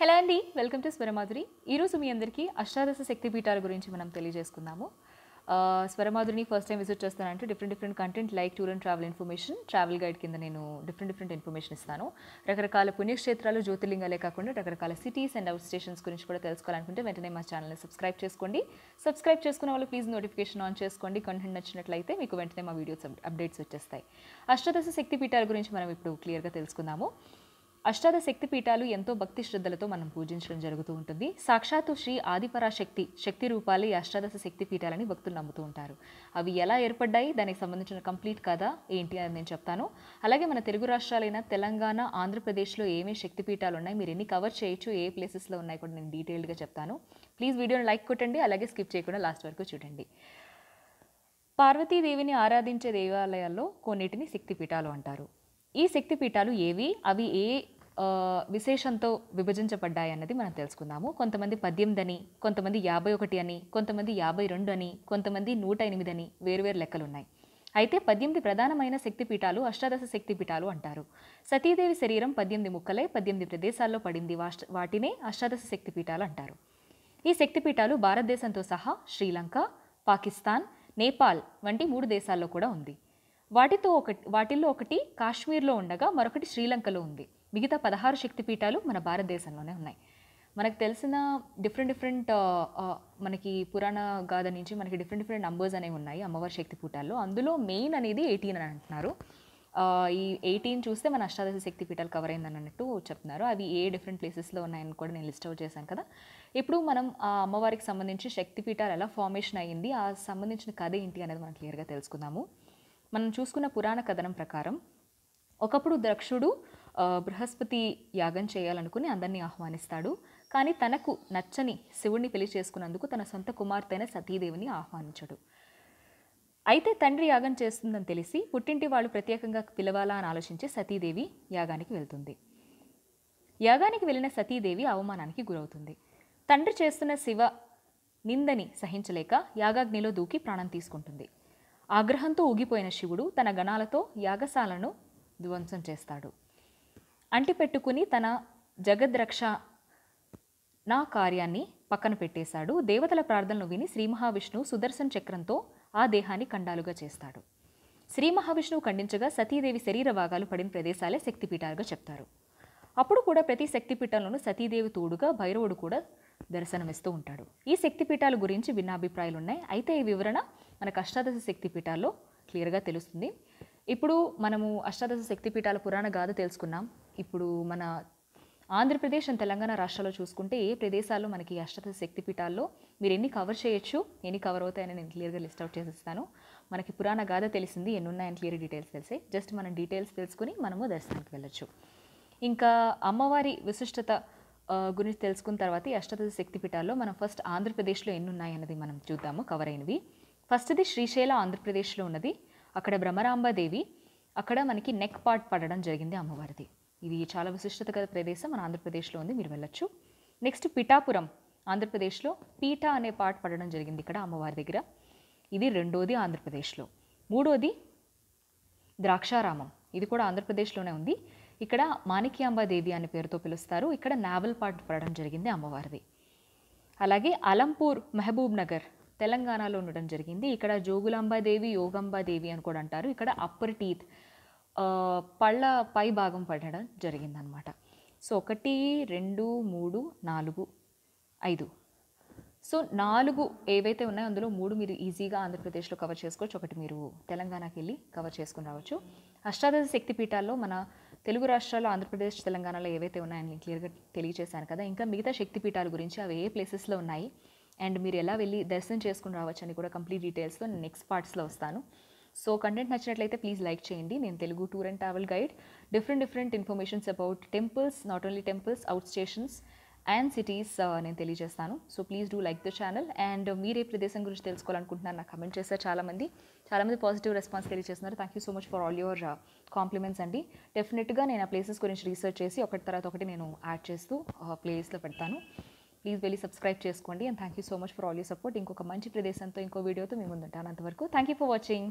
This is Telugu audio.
హలో అండి, వెల్కమ్ టు స్వరమాధురి. ఈరోజు మీ అందరికీ అష్టాదశ శక్తి పీఠాల గురించి మనం తెలియజేసుకుందాము. స్వరమాధురిని ఫస్ట్ టైం విజిట్ చేస్తానంటే different content like tour and travel information, travel guide కింద నేను డిఫరెంట్ ఇన్ఫర్మేషన్ ఇస్తాను. రకరకాల పుణ్యక్షేత్రాలు, జ్యోతిర్లింగాలే కాకుండా రకరకాల సిటీస్ అండ్ అవుట్ స్టేషన్స్ గురించి కూడా తెలుసుకోవాలనుకుంటే వెంటనే మా ఛానల్ని సబ్స్క్రైబ్ చేసుకోండి. సబ్స్క్రైబ్ చేసుకున్న వాళ్ళు ప్లీజ్ నోటిఫికేషన్ ఆన్ చేసుకోండి. కంటెంట్ నచ్చినట్లయితే మీకు వెంటనే మా వీడియోస్ అప్డేట్స్ వచ్చేస్తాయి. అష్టాదశ శక్తి పీఠాల గురించి మనం ఇప్పుడు క్లియర్గా తెలుసుకుందాము. అష్టాదశ శక్తి పీఠాలు ఎంతో భక్తి శ్రద్ధలతో మనం పూజించడం జరుగుతూ ఉంటుంది. సాక్షాత్తు శ్రీ ఆదిపరాశక్తి శక్తి రూపాలే ఈ అష్టాదశ శక్తి పీఠాలని భక్తులు నమ్ముతూ ఉంటారు. అవి ఎలా ఏర్పడ్డాయి, దానికి సంబంధించిన కంప్లీట్ కథ ఏంటి అని నేను చెప్తాను. అలాగే మన తెలుగు రాష్ట్రాలైన తెలంగాణ, ఆంధ్రప్రదేశ్లో ఏమేమి శక్తి పీఠాలు ఉన్నాయి, మీరు ఎన్ని కవర్ చేయొచ్చు, ఏ ప్లేసెస్లో ఉన్నాయి కూడా నేను డీటెయిల్డ్గా చెప్తాను. ప్లీజ్ వీడియోని లైక్ కొట్టండి, అలాగే స్కిప్ చేయకుండా లాస్ట్ వరకు చూడండి. పార్వతీదేవిని ఆరాధించే దేవాలయాల్లో కొన్నిటిని శక్తిపీఠాలు అంటారు. ఈ శక్తిపీఠాలు ఏవి, అవి ఏ విశేషంతో విభజించబడ్డాయి అన్నది మనం తెలుసుకుందాము. కొంతమంది 18 అని, కొంతమంది 51 అని, కొంతమంది 52 అని, కొంతమంది 108 అని వేరువేరు లెక్కలు ఉన్నాయి. అయితే 18 ప్రధానమైన శక్తిపీఠాలు అష్టాదశ శక్తిపీఠాలు అంటారు. సతీదేవి శరీరం 18 ముక్కలై 18 ప్రదేశాల్లో పడింది. వాటినే అష్టాదశ శక్తిపీఠాలు అంటారు. ఈ శక్తిపీఠాలు భారతదేశంతో సహా శ్రీలంక, పాకిస్తాన్, నేపాల్ వంటి 3 దేశాల్లో కూడా ఉంది. వాటిల్లో ఒకటి కాశ్మీర్లో ఉండగా మరొకటి శ్రీలంకలో ఉంది. మిగతా 16 శక్తిపీఠాలు మన భారతదేశంలోనే ఉన్నాయి. మనకు తెలిసిన డిఫరెంట్ మనకి పురాణ గాథ నుంచి మనకి డిఫరెంట్ నంబర్స్ అనేవి ఉన్నాయి అమ్మవారి శక్తిపీఠాల్లో. అందులో మెయిన్ అనేది 18 అని అంటున్నారు. ఈ 18 చూస్తే మన అష్టాదశ శక్తిపీఠాలు కవర్ అయిందని అన్నట్టు చెప్తున్నారు. అవి ఏ డిఫరెంట్ ప్లేసెస్లో ఉన్నాయని కూడా నేను లిస్ట్ అవుట్ చేశాను కదా. ఇప్పుడు మనం ఆ అమ్మవారికి సంబంధించి శక్తిపీఠాలు ఎలా ఫార్మేషన్ అయ్యింది, ఆ సంబంధించిన కథ ఏంటి అనేది మనం క్లియర్గా తెలుసుకుందాము. మనం చూసుకున్న పురాణ కథనం ప్రకారం ఒకప్పుడు దక్షుడు బృహస్పతి యాగం చేయాలనుకుని అందరినీ ఆహ్వానిస్తాడు. కానీ తనకు నచ్చని శివుడిని పెళ్లి చేసుకున్నందుకు తన సొంత కుమార్తె అయిన సతీదేవిని ఆహ్వానించడు. అయితే తండ్రి యాగం చేస్తుందని తెలిసి పుట్టింటి వాళ్ళు ప్రత్యేకంగా పిలవాలా అని ఆలోచించి సతీదేవి యాగానికి వెళ్తుంది. యాగానికి వెళ్ళిన సతీదేవి అవమానానికి గురవుతుంది. తండ్రి చేస్తున్న శివ నిందని సహించలేక యాగాగ్నిలో దూకి ప్రాణం తీసుకుంటుంది. ఆగ్రహంతో ఊగిపోయిన శివుడు తన గణాలతో యాగశాలను ధ్వంసం చేస్తాడు. అంటిపెట్టుకుని తన జగద్రక్ష నా కార్యాన్ని పక్కన పెట్టేశాడు. దేవతల ప్రార్థనలు విని శ్రీ మహావిష్ణువు సుదర్శన్ చక్రంతో ఆ దేహాన్ని ఖండాలుగా చేస్తాడు. శ్రీ మహావిష్ణువు ఖండించగా సతీదేవి శరీర భాగాలు పడిన ప్రదేశాలే శక్తిపీఠాలుగా చెప్తారు. అప్పుడు కూడా ప్రతి శక్తిపీఠంలోనూ సతీదేవి తోడుగా భైరవుడు కూడా దర్శనమిస్తూ ఉంటాడు. ఈ శక్తిపీఠాల గురించి భిన్నాభిప్రాయాలు ఉన్నాయి. అయితే ఈ వివరణ మనకు అష్టాదశ శక్తిపీఠాల్లో క్లియర్గా తెలుస్తుంది. ఇప్పుడు మనము అష్టాదశ శక్తిపీఠాల పురాణ గాథ తెలుసుకున్నాం. ఇప్పుడు మన ఆంధ్రప్రదేశ్ అండ్ తెలంగాణ రాష్ట్రాల్లో చూసుకుంటే ఏ ప్రదేశాల్లో మనకి అష్టాదశ శక్తిపీఠాల్లో మీరు ఎన్ని కవర్ చేయొచ్చు, ఎన్ని కవర్ అవుతాయని నేను క్లియర్గా లిస్ట్ అవుట్ చేసిస్తాను. మనకి పురాణ గాథ తెలిసింది, ఎన్ని ఉన్నాయని క్లియర్ డీటెయిల్స్ తెలిసాయి. జస్ట్ మనం డీటెయిల్స్ తెలుసుకుని మనము దర్శనానికి వెళ్ళొచ్చు. ఇంకా అమ్మవారి విశిష్టత గురించి తెలుసుకున్న తర్వాత ఈ అష్టాదశ శక్తిపీఠాల్లో మనం ఫస్ట్ ఆంధ్రప్రదేశ్లో ఎన్ని ఉన్నాయన్నది మనం చూద్దాము కవర్ అయినవి. ఫస్ట్ది శ్రీశైల ఆంధ్రప్రదేశ్లో ఉన్నది. అక్కడ బ్రహ్మరాంబాదేవి, అక్కడ మనకి నెక్ పార్ట్ పడడం జరిగింది అమ్మవారిది. ఇది చాలా విశిష్టత గల ప్రదేశం మన ఆంధ్రప్రదేశ్లో ఉంది, మీరు వెళ్ళొచ్చు. నెక్స్ట్ పిఠాపురం ఆంధ్రప్రదేశ్లో పీఠ అనే పార్ట్ పడడం జరిగింది ఇక్కడ అమ్మవారి దగ్గర. ఇది రెండోది ఆంధ్రప్రదేశ్లో. మూడోది ద్రాక్షారామం, ఇది కూడా ఆంధ్రప్రదేశ్లోనే ఉంది. ఇక్కడ మాణిక్యాంబాదేవి అనే పేరుతో పిలుస్తారు. ఇక్కడ నావల్ పార్ట్ పడడం జరిగింది అమ్మవారిది. అలాగే అలంపూర్ మహబూబ్ నగర్ తెలంగాణలో ఉండడం జరిగింది. ఇక్కడ జోగులాంబాదేవి, యోగంబాదేవి అని కూడా అంటారు. ఇక్కడ అప్పర్ టీత్ పళ్ళ పై భాగం పడడం జరిగిందనమాట. సో 1, 2, 3, 4, 5. సో 4 ఏవైతే ఉన్నాయో అందులో 3 మీరు ఈజీగా ఆంధ్రప్రదేశ్లో కవర్ చేసుకోవచ్చు, ఒకటి మీరు తెలంగాణకి వెళ్ళి కవర్ చేసుకుని రావచ్చు. అష్టాదశ శక్తిపీఠాల్లో మన తెలుగు రాష్ట్రాల్లో ఆంధ్రప్రదేశ్, తెలంగాణలో ఏవైతే ఉన్నాయని క్లియర్గా తెలియజేశాను కదా. ఇంకా మిగతా శక్తిపీఠాల గురించి అవి ఏ ప్లేసెస్లో ఉన్నాయి అండ్ మీరు ఎలా వెళ్ళి దర్శనం చేసుకుని రావచ్చు అని కూడా కంప్లీట్ డీటెయిల్స్లో నేను నెక్స్ట్ పార్ట్స్లో వస్తాను. సో కంటెంట్ నచ్చినట్లయితే ప్లీజ్ లైక్ చేయండి. నేను Telugu tour and travel guide different informations about temples, not only temples, out stations and cities నేను తెలియజేస్తాను. So please do like the channel. And మీరు ఏ ప్రదేశం గురించి తెలుసుకోవాలనుకుంటున్నారు నాకు కమెంట్ చేస్తారు. చాలామంది పాజిటివ్ రెస్పాన్స్ తెలియజేస్తున్నారు. Thank you so much for all your compliments అండి. డెఫినెట్గా నేను ఆ ప్లేసెస్ గురించి రీసెర్చ్ చేసి ఒకటి తర్వాత ఒకటి నేను యాడ్ చేస్తూ ప్లేలిస్ట్లో పెడతాను. ప్లీజ్ వెళ్ళి సబ్స్క్రైబ్ చేసుకోండి. And thank you so much for all your support. ఇంకొక మంచి ప్రదేశంతో ఇంకో వీడియోతో మీ ముందు ఉంటాను. అంతవరకు థ్యాంక్ యూ ఫర్ వాచింగ్.